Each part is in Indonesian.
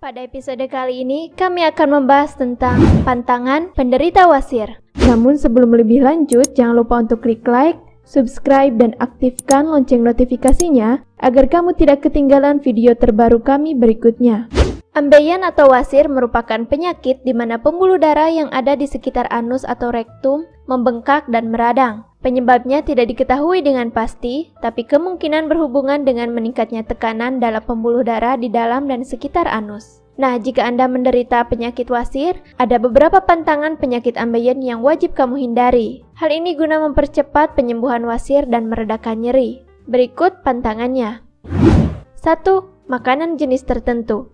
Pada episode kali ini, kami akan membahas tentang pantangan penderita wasir. Namun sebelum lebih lanjut, jangan lupa untuk klik like, subscribe, dan aktifkan lonceng notifikasinya agar kamu tidak ketinggalan video terbaru kami berikutnya. Ambeien atau wasir merupakan penyakit di mana pembuluh darah yang ada di sekitar anus atau rektum membengkak dan meradang. Penyebabnya tidak diketahui dengan pasti, tapi kemungkinan berhubungan dengan meningkatnya tekanan dalam pembuluh darah di dalam dan sekitar anus. Nah, jika Anda menderita penyakit wasir, ada beberapa pantangan penyakit ambeien yang wajib kamu hindari. Hal ini guna mempercepat penyembuhan wasir dan meredakan nyeri. Berikut pantangannya. 1. Makanan jenis tertentu.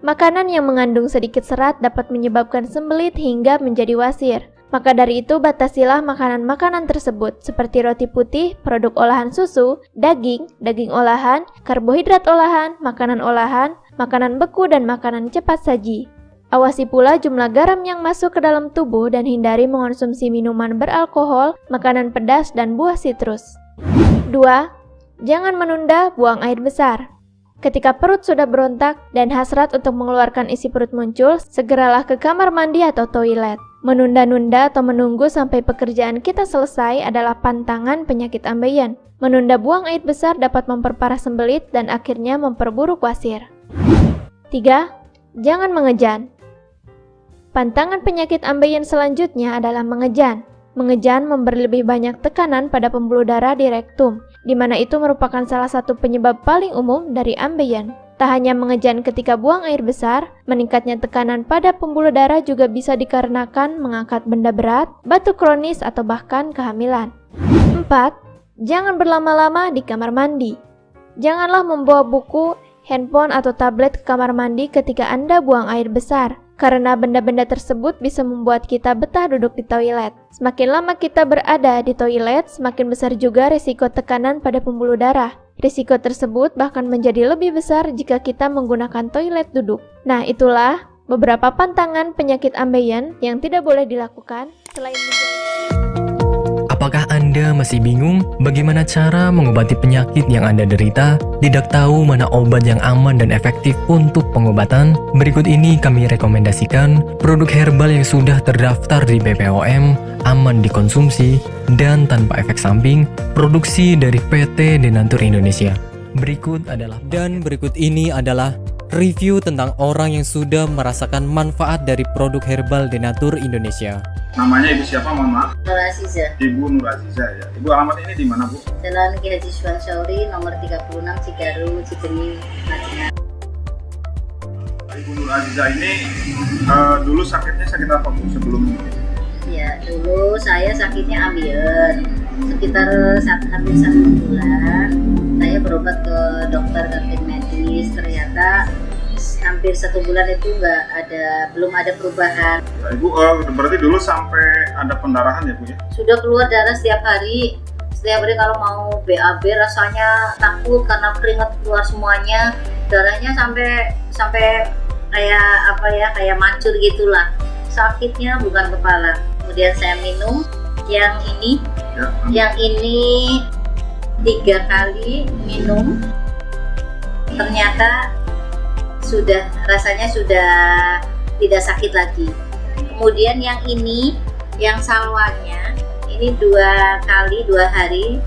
Makanan yang mengandung sedikit serat dapat menyebabkan sembelit hingga menjadi wasir. Maka dari itu batasilah makanan-makanan tersebut seperti roti putih, produk olahan susu, daging, daging olahan, karbohidrat olahan, makanan beku dan makanan cepat saji. Awasi pula jumlah garam yang masuk ke dalam tubuh dan hindari mengonsumsi minuman beralkohol, makanan pedas dan buah sitrus. 2. Jangan menunda buang air besar. Ketika perut sudah berontak dan hasrat untuk mengeluarkan isi perut muncul, segeralah ke kamar mandi atau toilet. Menunda-nunda atau menunggu sampai pekerjaan kita selesai adalah pantangan penyakit ambeien. Menunda buang air besar dapat memperparah sembelit dan akhirnya memperburuk wasir. 3. Jangan mengejan. Pantangan penyakit ambeien selanjutnya adalah mengejan. Mengejan memberi lebih banyak tekanan pada pembuluh darah di rektum, di mana itu merupakan salah satu penyebab paling umum dari ambeien. Tak hanya mengejan ketika buang air besar, meningkatnya tekanan pada pembuluh darah juga bisa dikarenakan mengangkat benda berat, batuk kronis, atau bahkan kehamilan. 4. Jangan berlama-lama di kamar mandi. Janganlah membawa buku, handphone, atau tablet ke kamar mandi ketika Anda buang air besar, karena benda-benda tersebut bisa membuat kita betah duduk di toilet. Semakin lama kita berada di toilet, semakin besar juga risiko tekanan pada pembuluh darah. Risiko tersebut bahkan menjadi lebih besar jika kita menggunakan toilet duduk. Nah, itulah beberapa pantangan penyakit ambeien yang tidak boleh dilakukan selain Apakah Anda masih bingung bagaimana cara mengobati penyakit yang Anda derita? Tidak tahu mana obat yang aman dan efektif untuk pengobatan? Berikut ini kami rekomendasikan produk herbal yang sudah terdaftar di BPOM, aman dikonsumsi, dan tanpa efek samping, produksi dari PT Denatur Indonesia. Berikut ini adalah review tentang orang yang sudah merasakan manfaat dari produk herbal Denatur Indonesia. Namanya Ibu siapa, mohon maaf? Nur Aziza. Ibu Nur Aziza ya. Ibu alamat ini di mana, Bu? Jalan Ki Haji Suwan Syauri nomor 36 Cigaru, Cikini, Madinah. Ibu Nur Aziza ini dulu sakitnya sakit apa, Bu, sebelum ini? Ya, dulu saya sakitnya ambeien. Sekitar hampir 1 bulan, saya berobat ke dokter kakek medis. Ternyata hampir 1 bulan itu belum ada perubahan. Nah, Ibu berarti dulu sampai ada pendarahan ya, Bu ya? Sudah keluar darah setiap hari. Setiap hari kalau mau BAB rasanya takut karena keringat keluar semuanya. Darahnya sampai kayak mancur gitulah. Sakitnya bukan kepala. Kemudian saya minum yang ini. Ya. Yang ini 3 kali minum. Ternyata rasanya sudah tidak sakit lagi. Kemudian yang ini, yang salwanya, ini 2 hari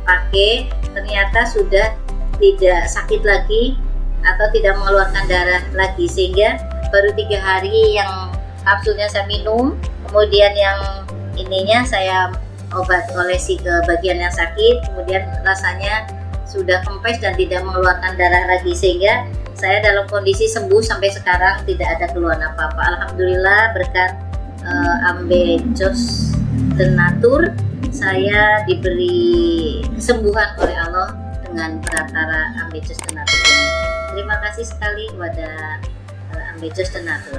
pakai, ternyata sudah tidak sakit lagi atau tidak mengeluarkan darah lagi, sehingga baru 3 hari yang kapsulnya saya minum, kemudian yang ininya saya olesi ke bagian yang sakit, kemudian rasanya sudah kempes dan tidak mengeluarkan darah lagi, sehingga saya dalam kondisi sembuh sampai sekarang, tidak ada keluhan apa-apa. Alhamdulillah berkat Ambejos Denatur, saya diberi kesembuhan oleh Allah dengan perantara Ambejos Denatur ini. Terima kasih sekali kepada Ambejos Denatur.